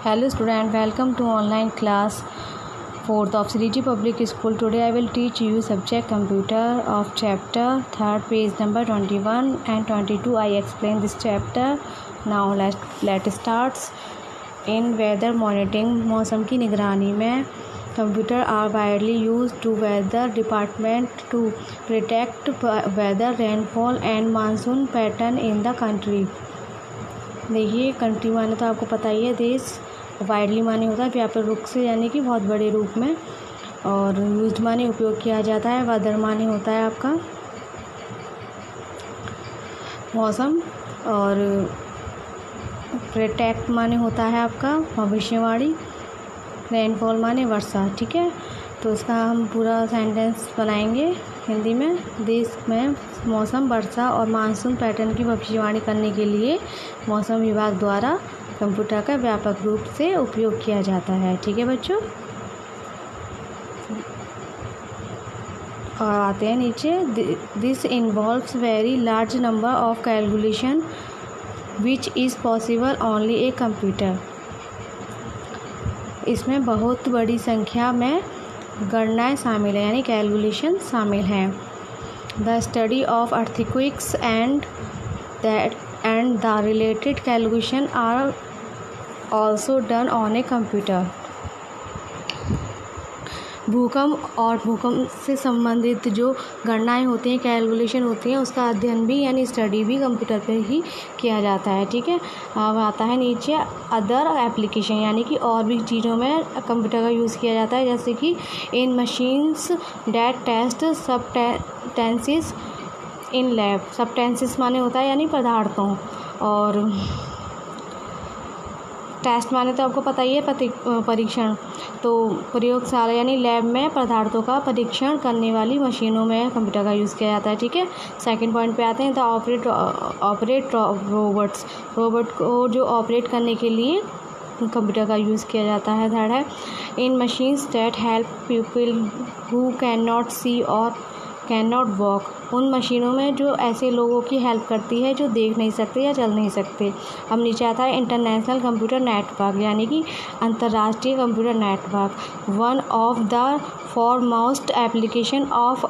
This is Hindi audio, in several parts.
Hello student, welcome to online class 4th of Sriji Public School. Today I will teach you subject computer of chapter 3rd, page number 21 and 22. I explain this chapter. Now let's start. In weather monitoring, मौसम की निगरानी में computer are widely used to weather department to protect weather rainfall and monsoon pattern in the country. देखिए, कंट्री माने तो आपको पता ही है देश, वाइडली माने होता है व्यापक रूप से यानी कि बहुत बड़े रूप में, और यूज्ड माने उपयोग किया जाता है। वेदर माने होता है आपका मौसम, और प्रोटेक्ट माने होता है आपका भविष्यवाणी, रेनफॉल माने वर्षा। ठीक है, तो इसका हम पूरा सेंटेंस बनाएंगे हिंदी में। देश में मौसम, वर्षा और मानसून पैटर्न की भविष्यवाणी करने के लिए मौसम विभाग द्वारा कंप्यूटर का व्यापक रूप से उपयोग किया जाता है। ठीक है बच्चों, और आते हैं नीचे। This involves very large number of calculation which is possible only a computer. इसमें बहुत बड़ी संख्या में गणनाएं शामिल हैं, यानी कैलकुलेशन शामिल हैं। The study of earthquakes and the related calculation are also done on a computer. भूकंप और भूकंप से संबंधित जो गणनाएं होती हैं, कैलकुलेशन होती हैं, उसका अध्ययन भी यानी स्टडी भी कंप्यूटर पर ही किया जाता है। ठीक है, अब आता है नीचे अदर एप्लीकेशन, यानी कि और भी चीज़ों में कंप्यूटर का यूज़ किया जाता है, जैसे कि in machines that test substances in lab. Substances माने होता है यानी पदार्थों, और टेस्ट माने तो आपको पता ही है परीक्षण। तो प्रयोगशाला यानी लैब में पदार्थों का परीक्षण करने वाली मशीनों में कंप्यूटर का यूज़ किया जाता है। ठीक है, सेकंड पॉइंट पे आते हैं। तो ऑपरेट रोबोट्स, रोबोट को जो ऑपरेट करने के लिए कंप्यूटर का यूज़ किया जाता है। थर्ड है in machines that help people who can not see और कैन नॉट वॉक। उन मशीनों में जो ऐसे लोगों की हेल्प करती है जो देख नहीं सकते या चल नहीं सकते। अब नीचे आता है इंटरनेशनल कंप्यूटर नेटवर्क, यानी कि अंतर्राष्ट्रीय computer network. One of the foremost application of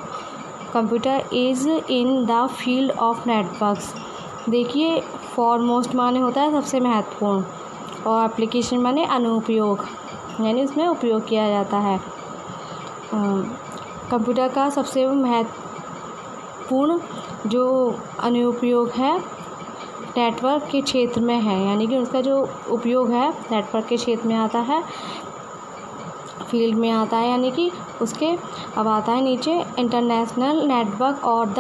computer is in the field of networks. देखिए, फॉरमोस्ट माने होता है सबसे महत्वपूर्ण, और एप्लीकेशन माने अनुप्रयोग, यानी उसमें उपयोग किया जाता है। कंप्यूटर का सबसे महत्वपूर्ण जो अनुप्रयोग है नेटवर्क के क्षेत्र में है, यानी कि उसका जो उपयोग है नेटवर्क के क्षेत्र में आता है, फील्ड में आता है, यानी कि उसके। अब आता है नीचे इंटरनेशनल नेटवर्क और the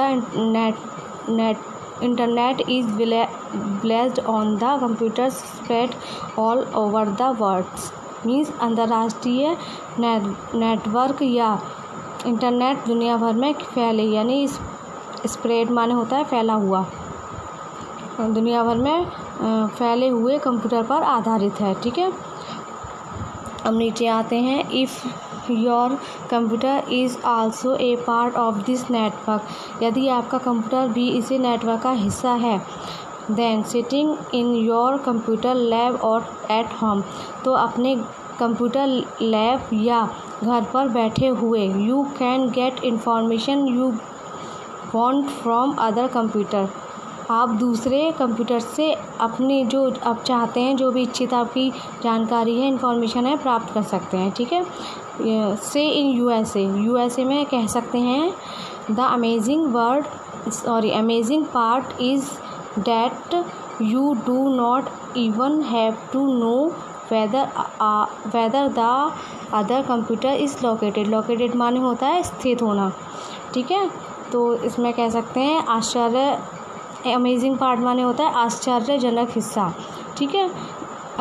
internet is blessed on the computer spread all over the world. Means अंतर्राष्ट्रीय नेटवर्क या इंटरनेट दुनिया भर में फैले, यानी स्प्रेड माने होता है फैला हुआ, दुनिया भर में फैले हुए कंप्यूटर पर आधारित है। ठीक है, अब नीचे आते हैं। If your computer is also a part of this network, यदि आपका कंप्यूटर भी इसी नेटवर्क का हिस्सा है। Then sitting in your computer lab और एट होम, तो अपने कंप्यूटर लैब या घर पर बैठे हुए you can get information you want from other computer. आप दूसरे कंप्यूटर से अपनी जो आप चाहते हैं, जो भी इच्छित आपकी जानकारी है, इंफॉर्मेशन है, प्राप्त कर सकते हैं। ठीक है, से इन यूएसए में कह सकते हैं the amazing part is that you do not even have to know whether the other computer is located माने होता है स्थित होना। ठीक है, तो इसमें कह सकते हैं आश्चर्य, अमेजिंग पार्ट माने होता है आश्चर्यजनक हिस्सा। ठीक है,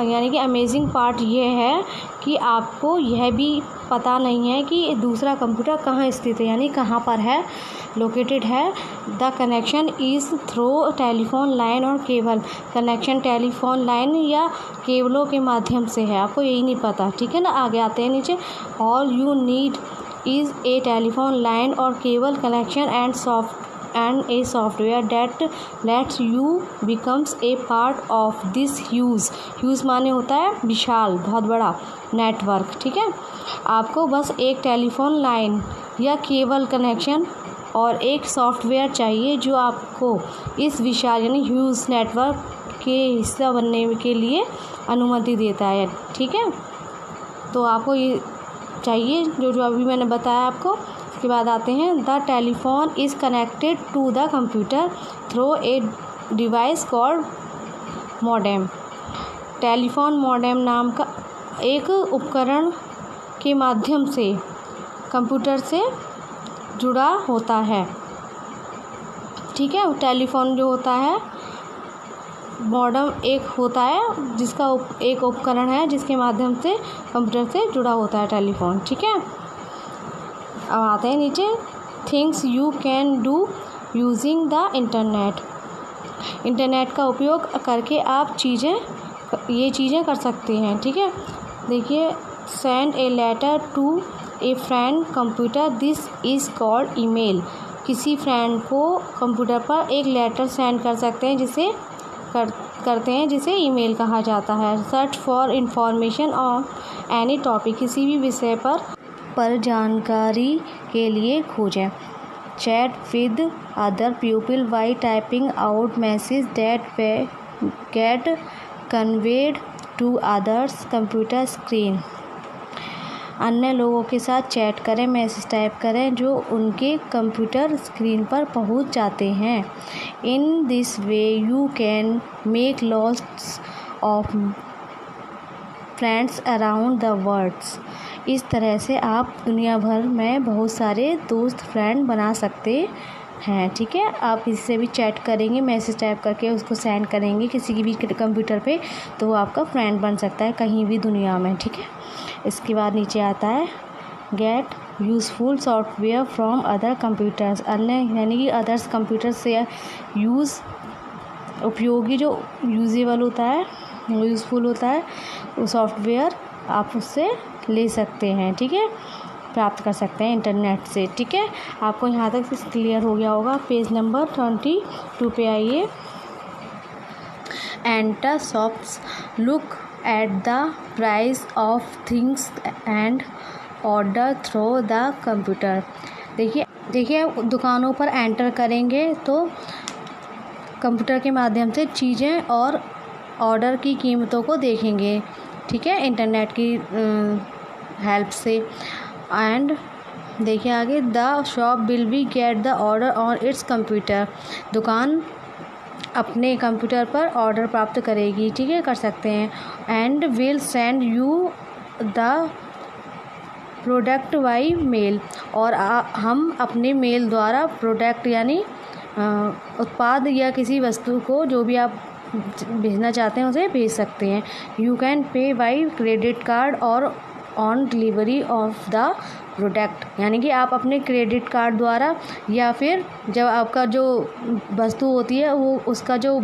यानी कि अमेजिंग पार्ट ये है कि आपको यह भी पता नहीं है कि दूसरा कंप्यूटर कहाँ स्थित है, यानी कहाँ पर है, लोकेटेड है। The connection is through telephone line और केबल, कनेक्शन टेलीफोन लाइन या केबलों के माध्यम से है, आपको यही नहीं पता। ठीक है ना, आगे आते हैं नीचे। All you need is a telephone line और cable connection and and a software that lets you becomes a part of this huge माने होता है विशाल, बहुत बड़ा नेटवर्क। ठीक है, आपको बस एक टेलीफोन लाइन या केबल कनेक्शन और एक सॉफ्टवेयर चाहिए जो आपको इस विशाल यानी ह्यूज नेटवर्क के हिस्सा बनने के लिए अनुमति देता है। ठीक है, तो आपको ये चाहिए जो अभी मैंने बताया आपको। इसके बाद आते हैं, the telephone is connected to the computer through a device called modem. Telephone modem नाम का एक उपकरण के माध्यम से कंप्यूटर से जुड़ा होता है। ठीक है, टेलीफोन जो होता है मॉडेम एक होता है जिसका एक उपकरण है जिसके माध्यम से कंप्यूटर से जुड़ा होता है टेलीफोन। ठीक है, अब आते हैं नीचे, things you can do using the internet का उपयोग करके आप ये चीज़ें कर सकते हैं। ठीक है, देखिए, send a letter to a friend computer, this is called email. किसी फ्रेंड को कंप्यूटर पर एक लेटर सेंड कर सकते हैं करते हैं जिसे ईमेल कहा जाता है। Search for information on any topic, किसी भी विषय पर जानकारी के लिए खोजें। Chat with other people by typing out message that get conveyed to others computer screen. अन्य लोगों के साथ चैट करें, मैसेज टाइप करें जो उनके कंप्यूटर स्क्रीन पर पहुंच जाते हैं। In this way you can make lots of friends around the world. इस तरह से आप दुनिया भर में बहुत सारे दोस्त फ्रेंड बना सकते हैं। ठीक है, आप इससे भी चैट करेंगे, मैसेज टाइप करके उसको सेंड करेंगे किसी की भी कंप्यूटर पे, तो वो आपका फ्रेंड बन सकता है कहीं भी दुनिया में। ठीक है, इसके बाद नीचे आता है, get useful software from other computers. अन्य यानी कि अदर्स कंप्यूटर से उपयोगी जो यूजेबल होता है, यूज़फुल होता है, वो सॉफ्टवेयर आप उससे ले सकते हैं। ठीक है, प्राप्त कर सकते हैं इंटरनेट से। ठीक है, आपको यहाँ तक क्लियर हो गया होगा। पेज नंबर 22 पे आइए। Enter shops, look at the price of things and order through the computer. देखिए दुकानों पर एंटर करेंगे तो कंप्यूटर के माध्यम से चीज़ें और ऑर्डर की कीमतों को देखेंगे। ठीक है, इंटरनेट की हेल्प से। एंड देखिए आगे, the shop will be get the order on it's computer. दुकान अपने कंप्यूटर पर ऑर्डर प्राप्त करेगी। ठीक है, कर सकते हैं। And will send you the product by mail. और हम अपने मेल द्वारा प्रोडक्ट यानी उत्पाद या किसी वस्तु को जो भी आप भेजना चाहते हैं उसे भेज सकते हैं। You can pay by credit card और on delivery of the product, यानी कि आप अपने क्रेडिट कार्ड द्वारा या फिर जब आपका जो वस्तु होती है वो उसका जो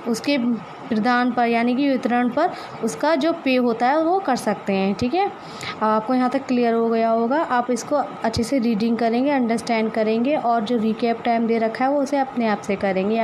उसके प्रदान पर यानी कि वितरण पर उसका जो पे होता है वो कर सकते हैं। ठीक है, आपको यहाँ तक क्लियर हो गया होगा। आप इसको अच्छे से रीडिंग करेंगे, अंडरस्टैंड करेंगे और जो रिकैप टाइम दे रखा है वो उसे अपने आप से करेंगे।